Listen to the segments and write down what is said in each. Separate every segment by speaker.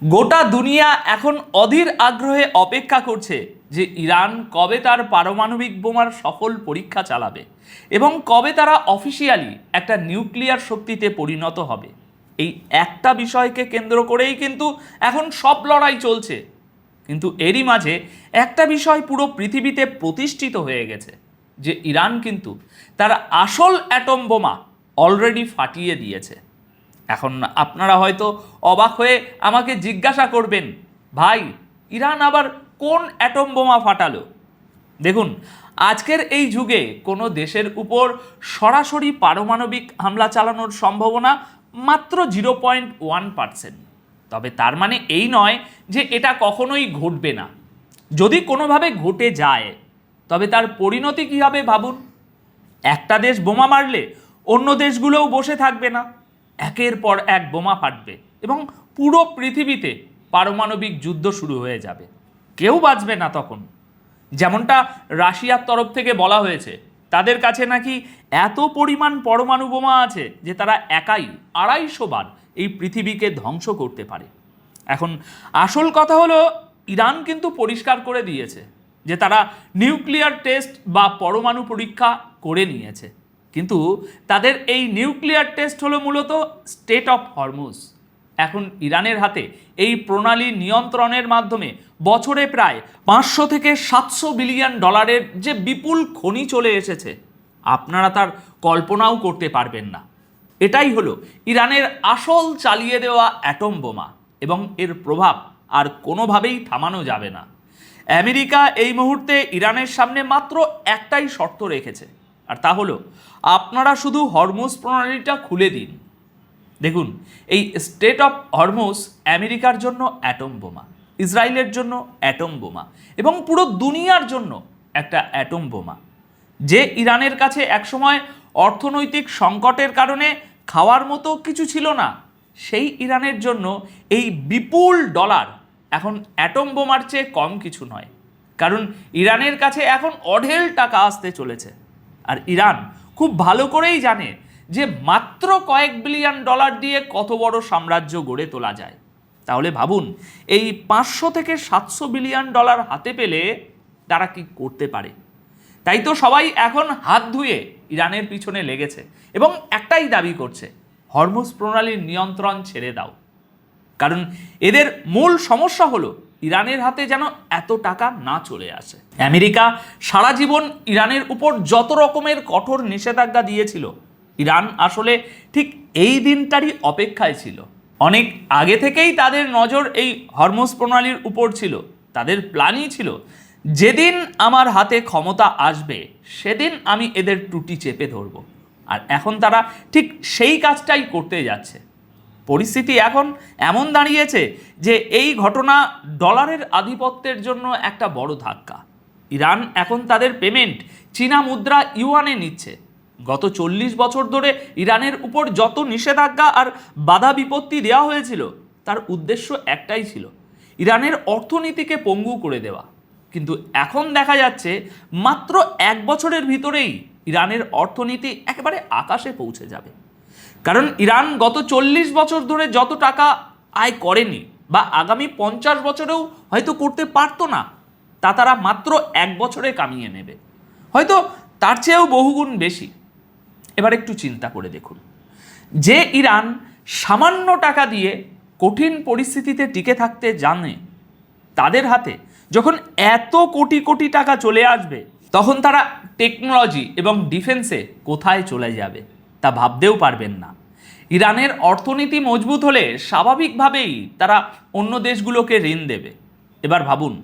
Speaker 1: গোটা দুনিয়া এখন অধীর আগ্রহে অপেক্ষা করছে যে ইরান কবে তার পারমাণবিক বোমার সফল পরীক্ষা চালাবে এবং কবে তারা অফিসিয়ালি একটা নিউক্লিয়ার শক্তিতে পরিণত হবে। এই একটা বিষয়কে কেন্দ্র করেই কিন্তু এখন সব লড়াই চলছে। কিন্তু এরই মাঝে একটা বিষয় পুরো পৃথিবীতে প্রতিষ্ঠিত হয়ে গেছে যে ইরান কিন্তু তার আসল অ্যাটম বোমা অলরেডি ফাটিয়ে দিয়েছে। এখন আপনারা হয়তো অবাক হয়ে আমাকে জিজ্ঞাসা করবেন, ভাই ইরান আবার কোন অ্যাটম বোমা ফাটালো? দেখুন, আজকের এই যুগে কোনো দেশের উপর সরাসরি পারমাণবিক হামলা চালানোর সম্ভাবনা মাত্র 0.1%। তবে তার মানে এই নয় যে এটা কখনোই ঘটবে না। যদি কোনোভাবে ঘটে যায় তবে তার পরিণতি কী হবে ভাবুন। একটা দেশ বোমা মারলে অন্য দেশগুলোও বসে থাকবে না, একের পর এক বোমা ফাটবে এবং পুরো পৃথিবীতে পারমাণবিক যুদ্ধ শুরু হয়ে যাবে। কেউ বাঁচবে না তখন। যেমনটা রাশিয়ার তরফ থেকে বলা হয়েছে, তাদের কাছে নাকি এত পরিমাণ পরমাণু বোমা আছে যে তারা একাই 250 বার এই পৃথিবীকে ধ্বংস করতে পারে। এখন আসল কথা হলো, ইরান কিন্তু পরিষ্কার করে দিয়েছে যে তারা নিউক্লিয়ার টেস্ট বা পরমাণু পরীক্ষা করে নিয়েছে। কিন্তু তাদের এই নিউক্লিয়ার টেস্ট হলো মূলত স্টেট অফ হরমুজ। এখন ইরানের হাতে এই প্রণালী নিয়ন্ত্রণের মাধ্যমে বছরে প্রায় 500 থেকে 700 বিলিয়ন ডলারের যে বিপুল খনি চলে এসেছে, আপনারা তার কল্পনাও করতে পারবেন না। এটাই হলো ইরানের আসল চালিয়ে দেওয়া অ্যাটম বোমা এবং এর প্রভাব আর কোনোভাবেই থামানো যাবে না। আমেরিকা এই মুহূর্তে ইরানের সামনে মাত্র একটাই শর্ত রেখেছে, আর তা হলো আপনারা শুধু হরমুজ প্রণালীটা খুলে দিন। দেখুন, এই স্টেট অফ হরমুজ আমেরিকার জন্য অ্যাটম বোমা, ইসরায়েলের জন্য অ্যাটম বোমা এবং পুরো দুনিয়ার জন্য একটা অ্যাটম বোমা। যে ইরানের কাছে একসময় অর্থনৈতিক সংকটের কারণে খাওয়ার মতো কিছু ছিল না, সেই ইরানের জন্য এই বিপুল ডলার এখন অ্যাটম বোমার চেয়ে কম কিছু নয়। কারণ ইরানের কাছে এখন অঢেল টাকা আসতে চলেছে, আর ইরান খুব ভালো করেই জানে যে মাত্র কয়েক বিলিয়ন ডলার দিয়ে কত বড় সাম্রাজ্য গড়ে তোলা যায়। তাহলে ভাবুন, এই 500 থেকে 700 বিলিয়ন ডলার হাতে পেলে তারা কি করতে পারে। তাই তো সবাই এখন হাত ধুয়ে ইরানের পিছনে লেগেছে এবং একটাই দাবি করছে, হরমুজ প্রণালীর নিয়ন্ত্রণ ছেড়ে দাও। কারণ এদের মূল সমস্যা হলো ইরানের হাতে যেন এত টাকা না চলে আসে। আমেরিকা সারা জীবন ইরানের উপর যত রকমের কঠোর নিষেধাজ্ঞা দিয়েছিল, ইরান আসলে ঠিক এই দিনটারই অপেক্ষায় ছিল। অনেক আগে থেকেই তাদের নজর এই হরমুজ প্রণালীর উপর ছিল। তাদের প্ল্যানই ছিল, যেদিন আমার হাতে ক্ষমতা আসবে সেদিন আমি এদের টুটি চেপে ধরব। আর এখন তারা ঠিক সেই কাজটাই করতে যাচ্ছে। পরিস্থিতি এখন এমন দাঁড়িয়েছে যে এই ঘটনা ডলারের আধিপত্যের জন্য একটা বড় ধাক্কা। ইরান এখন তাদের পেমেন্ট চীনা মুদ্রা ইউয়ানে নিচ্ছে। গত 40 বছর ধরে ইরানের উপর যত নিষেধাজ্ঞা আর বাধা বিপত্তি দেওয়া হয়েছিল, তার উদ্দেশ্য একটাই ছিল, ইরানের অর্থনীতিকে পঙ্গু করে দেওয়া। কিন্তু এখন দেখা যাচ্ছে মাত্র 1 বছরের ভিতরেই ইরানের অর্থনীতি একেবারে আকাশে পৌঁছে যাবে। কারণ ইরান গত 40 বছর ধরে যত টাকা আয় করেনি বা আগামী 50 বছরেও হয়তো করতে পারতো না, তা তারা মাত্র 1 বছরে কামিয়ে নেবে, হয়তো তার চেয়েও বহুগুণ বেশি। এবার একটু চিন্তা করে দেখুন, যে ইরান সামান্য টাকা দিয়ে কঠিন পরিস্থিতিতে টিকে থাকতে জানে, তাদের হাতে যখন এত কোটি কোটি টাকা চলে আসবে, তখন তারা টেকনোলজি এবং ডিফেন্সে কোথায় চলে যাবে তা ভাবতেও পারবেন না। ইরানের অর্থনীতি মজবুত হলে স্বাভাবিকভাবেই তারা অন্য দেশগুলোকে ঋণ দেবে। এবার ভাবুন,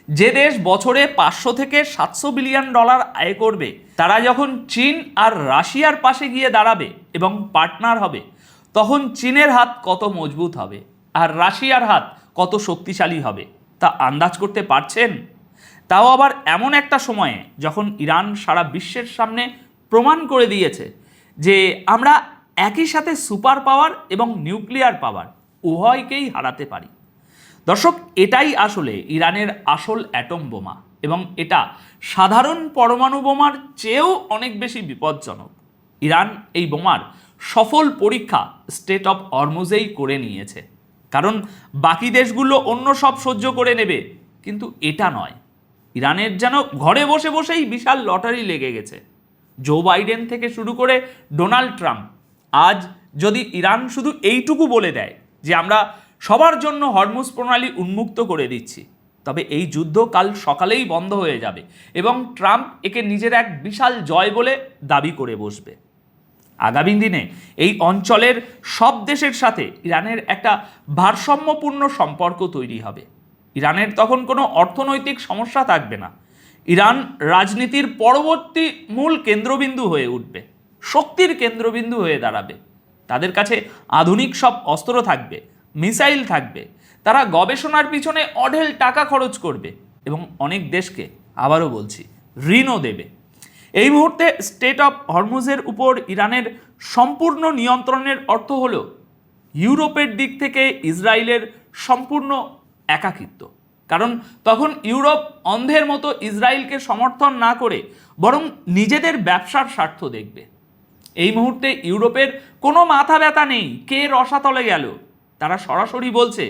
Speaker 1: যে দেশ বছরে 500 থেকে 700 বিলিয়ন ডলার আয় করবে, তারা যখন চীন আর রাশিয়ার পাশে গিয়ে দাঁড়াবে এবং পার্টনার হবে, তখন চীনের হাত কত মজবুত হবে আর রাশিয়ার হাত কত শক্তিশালী হবে তা আন্দাজ করতে পারছেন? তাও আবার এমন একটা সময়ে যখন ইরান সারা বিশ্বের সামনে প্রমাণ করে দিয়েছে যে আমরা একই সাথে সুপার পাওয়ার এবং নিউক্লিয়ার পাওয়ার উভয়কেই হারাতে পারি। দর্শক, এটাই আসলে ইরানের আসল অ্যাটম বোমা এবং এটা সাধারণ পরমাণু বোমার চেয়েও অনেক বেশি বিপজ্জনক। ইরান এই বোমার সফল পরীক্ষা স্টেট অফ হরমুজেই করে নিয়েছে। কারণ বাকি দেশগুলো অন্য সব সহ্য করে নেবে, কিন্তু এটা নয়। ইরানের যেন ঘরে বসে বসেই বিশাল লটারি লেগে গেছে। জো বাইডেন থেকে শুরু করে ডোনাল্ড ট্রাম্প আজ যদি ইরান শুধু এইটুকু বলে দেয় যে আমরা সবার জন্য হরমুজ প্রণালী উন্মুক্ত করে দিচ্ছি, তবে এই যুদ্ধ কাল সকালেই বন্ধ হয়ে যাবে এবং ট্রাম্প একে নিজের এক বিশাল জয় বলে দাবি করে বসবে। আগামী দিনে এই অঞ্চলের সব দেশের সাথে ইরানের একটা ভারসাম্যপূর্ণ সম্পর্ক তৈরি হবে। ইরানের তখন কোনো অর্থনৈতিক সমস্যা থাকবে না। ইরান রাজনীতির পরবর্তী মূল কেন্দ্রবিন্দু হয়ে উঠবে, শক্তির কেন্দ্রবিন্দু হয়ে দাঁড়াবে। তাদের কাছে আধুনিক সব অস্ত্র থাকবে, মিসাইল থাকবে, তারা গবেষণার পিছনে অঢেল টাকা খরচ করবে এবং অনেক দেশকে, আবারও বলছি, ঋণও দেবে। এই মুহূর্তে স্টেট অফ হরমুজের উপর ইরানের সম্পূর্ণ নিয়ন্ত্রণের অর্থ হল ইউরোপের দিক থেকে ইসরায়েলের সম্পূর্ণ একাকিত্ব। কারণ তখন ইউরোপ অন্ধের মতো ইসরায়েলকে সমর্থন না করে বরং নিজেদের ব্যবসার স্বার্থ দেখবে। এই মুহূর্তে ইউরোপের কোনো মাথা ব্যথা নেই কে রসাতলে গেল। তারা সরাসরি বলছে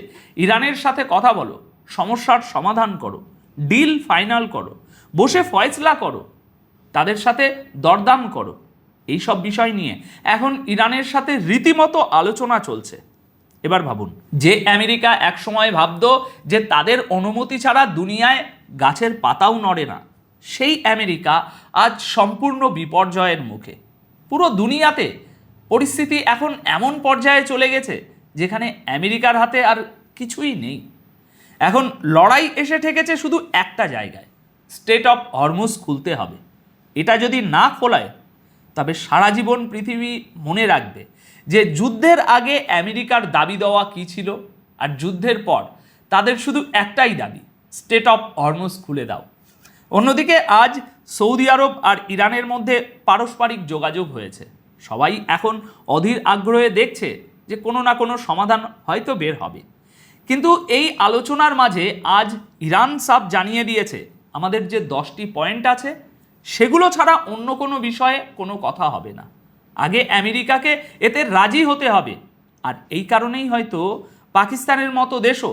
Speaker 1: ইরানের সাথে কথা বলো, সমস্যার সমাধান করো, ডিল ফাইনাল করো, বসে ফয়সলা করো, তাদের সাথে দরদাম করো। এই সব বিষয় নিয়ে এখন ইরানের সাথে রীতিমতো আলোচনা চলছে। এবার ভাবুন, যে আমেরিকা একসময় ভাবতো যে তাদের অনুমতি ছাড়া দুনিয়ায় গাছের পাতাও নড়ে না, সেই আমেরিকা আজ সম্পূর্ণ বিপর্যয়ের মুখে। পুরো দুনিয়াতে পরিস্থিতি এখন এমন পর্যায়ে চলে গেছে যেখানে আমেরিকার হাতে আর কিছুই নেই। এখন লড়াই এসে ঠেকেছে শুধু একটা জায়গায়, স্টেট অফ হরমুজ খুলতে হবে। এটা যদি না খোলায় তবে সারা জীবন পৃথিবী মনে রাখবে যে যুদ্ধের আগে আমেরিকার দাবি দেওয়া কী ছিল, আর যুদ্ধের পর তাদের শুধু একটাই দাবি, স্টেট অফ হরমুজ খুলে দাও। অন্যদিকে আজ সৌদি আরব আর ইরানের মধ্যে পারস্পরিক যোগাযোগ হয়েছে। সবাই এখন অধীর আগ্রহে দেখছে যে কোনো না কোনো সমাধান হয়তো বের হবে। কিন্তু এই আলোচনার মাঝে আজ ইরান সাফ জানিয়ে দিয়েছে আমাদের যে 10টি পয়েন্ট আছে সেগুলো ছাড়া অন্য কোনো বিষয়ে কোনো কথা হবে না। আগে আমেরিকাকে এতে রাজি হতে হবে। আর এই কারণেই হয়তো পাকিস্তানের মতো দেশও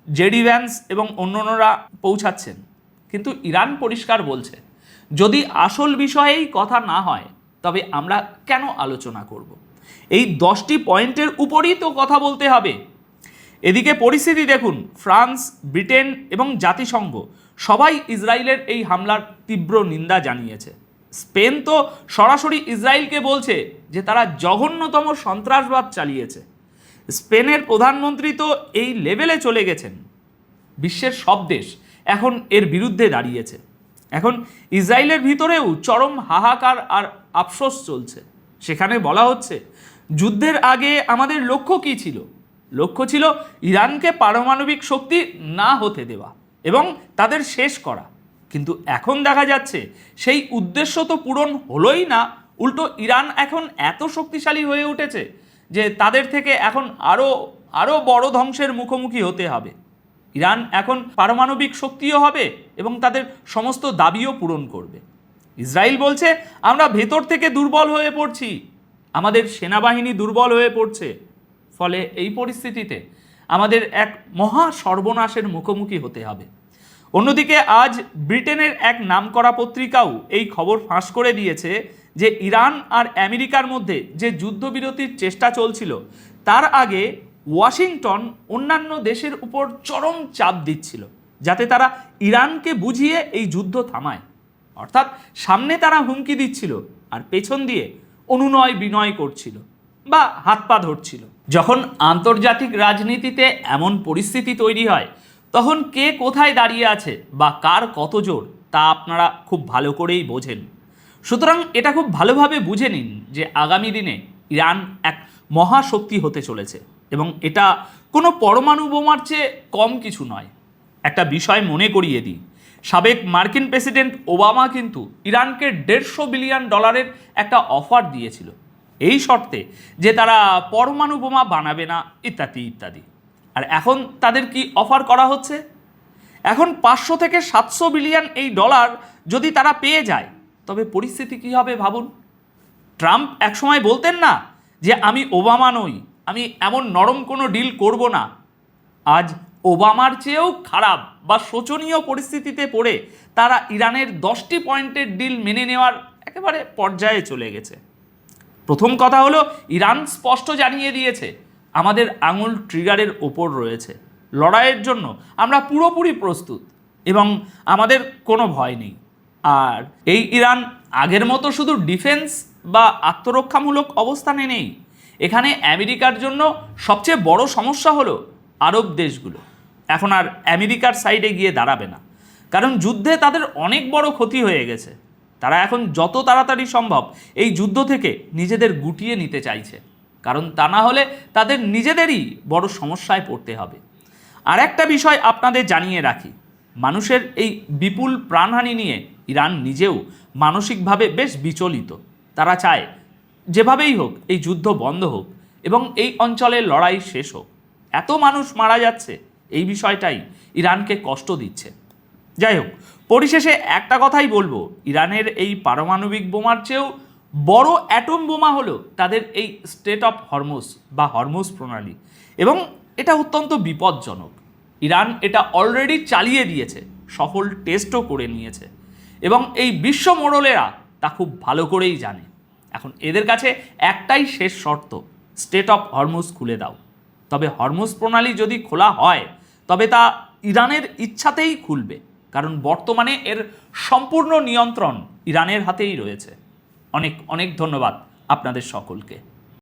Speaker 1: জেডি ভ্যান্স এবং অন্যান্যরা পৌঁছাচ্ছেন। কিন্তু ইরান পরিষ্কার বলছে যদি আসল বিষয়েই কথা না হয় তবে আমরা কেন আলোচনা করব? এই 10টি পয়েন্টের উপরই তো কথা বলতে হবে। এদিকে পরিস্থিতি দেখুন, ফ্রান্স, ব্রিটেন এবং জাতিসংঘ সবাই ইসরায়েলের এই হামলার তীব্র নিন্দা জানিয়েছে। স্পেন তো সরাসরি ইসরায়েলকে বলছে যে তারা জঘন্যতম সন্ত্রাসবাদ চালিয়েছে। স্পেনের প্রধানমন্ত্রী তো এই লেভেলে চলে গেছেন। বিশ্বের সব দেশ এখন এর বিরুদ্ধে দাঁড়িয়েছে। এখন ইসরায়েলের ভিতরেও চরম হাহাকার আর আফসোস চলছে। সেখানে বলা হচ্ছে যুদ্ধের আগে আমাদের লক্ষ্য কী ছিল? লক্ষ্য ছিল ইরানকে পারমাণবিক শক্তি না হতে দেওয়া এবং তাদের শেষ করা। কিন্তু এখন দেখা যাচ্ছে সেই উদ্দেশ্য তো পূরণ হলোই না, উল্টো ইরান এখন এত শক্তিশালী হয়ে উঠেছে যে তাদের থেকে এখন আরও বড় ধ্বংসের মুখোমুখি হতে হবে। ইরান এখন পারমাণবিক শক্তিও হবে এবং তাদের সমস্ত দাবিও পূরণ করবে। ইসরায়েল বলছে আমরা ভেতর থেকে দুর্বল হয়ে পড়ছি, আমাদের সেনাবাহিনী দুর্বল হয়ে পড়ছে। ফলে এই পরিস্থিতিতে আমাদের এক মহা সর্বনাশের মুখোমুখি হতে হবে। অন্যদিকে আজ ব্রিটেনের এক নামকরা পত্রিকাও এই খবর ফাঁস করে দিয়েছে যে ইরান আর আমেরিকার মধ্যে যে যুদ্ধবিরতির চেষ্টা চলছিল তার আগে ওয়াশিংটন অন্যান্য দেশের উপর চরম চাপ দিচ্ছিল যাতে তারা ইরানকে বুঝিয়ে এই যুদ্ধ থামায়। অর্থাৎ সামনে তারা হুমকি দিচ্ছিল আর পেছন দিয়ে অনুনয় বিনয় করছিল বা হাত পা ধরছিল। যখন আন্তর্জাতিক রাজনীতিতে এমন পরিস্থিতি তৈরি হয় তখন কে কোথায় দাঁড়িয়ে আছে বা কার কত জোর তা আপনারা খুব ভালো করেই বোঝেন। সুতরাং এটা খুব ভালোভাবে বুঝে নিন যে আগামী দিনে ইরান এক মহাশক্তি হতে চলেছে এবং এটা কোনো পরমাণু বোমার চেয়ে কম কিছু নয়। একটা বিষয় মনে করিয়ে দিই, সাবেক মার্কিন প্রেসিডেন্ট ওবামা কিন্তু ইরানকে $150 বিলিয়ন একটা অফার দিয়েছিল, এই শর্তে যে তারা পরমাণু বোমা বানাবে না ইত্যাদি ইত্যাদি। আর এখন তাদের কি অফার করা হচ্ছে? এখন 500 থেকে 700 বিলিয়ন এই ডলার যদি তারা পেয়ে যায় তবে পরিস্থিতি কী হবে ভাবুন। ট্রাম্প একসময় বলতেন না যে আমি ওবামা নই, আমি এমন নরম কোনো ডিল করব না, আজ ওবামার চেয়েও খারাপ বা শোচনীয় পরিস্থিতিতে পড়ে তারা ইরানের 10টি পয়েন্টের ডিল মেনে নেওয়ার একেবারে পর্যায়ে চলে গেছে। প্রথম কথা হলো, ইরান স্পষ্ট জানিয়ে দিয়েছে আমাদের আঙুল ট্রিগারের ওপর রয়েছে, লড়াইয়ের জন্য আমরা পুরোপুরি প্রস্তুত এবং আমাদের কোনো ভয় নেই। আর এই ইরান আগের মতো শুধু ডিফেন্স বা আত্মরক্ষামূলক অবস্থানে নেই। এখানে আমেরিকার জন্য সবচেয়ে বড় সমস্যা হলো আরব দেশগুলো এখন আর আমেরিকার সাইডে গিয়ে দাঁড়াবে না, কারণ যুদ্ধে তাদের অনেক বড় ক্ষতি হয়ে গেছে। তারা এখন যত তাড়াতাড়ি সম্ভব এই যুদ্ধ থেকে নিজেদের গুটিয়ে নিতে চাইছে, কারণ তা না হলে তাদের নিজেদেরই বড় সমস্যায় পড়তে হবে। আর একটা বিষয় আপনাদের জানিয়ে রাখি, মানুষের এই বিপুল প্রাণহানি নিয়ে ইরান নিজেও মানসিকভাবে বেশ বিচলিত। তারা চায় যেভাবেই হোক এই যুদ্ধ বন্ধ হোক এবং এই অঞ্চলের লড়াই শেষ হোক। এত মানুষ মারা যাচ্ছে, এই বিষয়টাই ইরানকে কষ্ট দিচ্ছে। যাই হোক, পরিশেষে একটা কথাই বলবো, ইরানের এই পারমাণবিক বোমার চেয়েও বড় অ্যাটম বোমা হলো তাদের এই স্টেট অফ হরমুজ বা হরমুজ প্রণালী, এবং এটা অত্যন্ত বিপজ্জনক। ইরান এটা অলরেডি চালিয়ে দিয়েছে, সফল টেস্টও করে নিয়েছে এবং এই বিশ্ব মোড়লেরা তা খুব ভালো করেই জানে। এখন এদের কাছে একটাই শেষ শর্ত, স্টেট অফ হরমুজ খুলে দাও। তবে হরমুজ প্রণালী যদি খোলা হয় তবে তা ইরানের ইচ্ছাতেই খুলবে, কারণ বর্তমানে এর সম্পূর্ণ নিয়ন্ত্রণ ইরানের হাতেই রয়েছে। অনেক অনেক ধন্যবাদ আপনাদের সকলকে।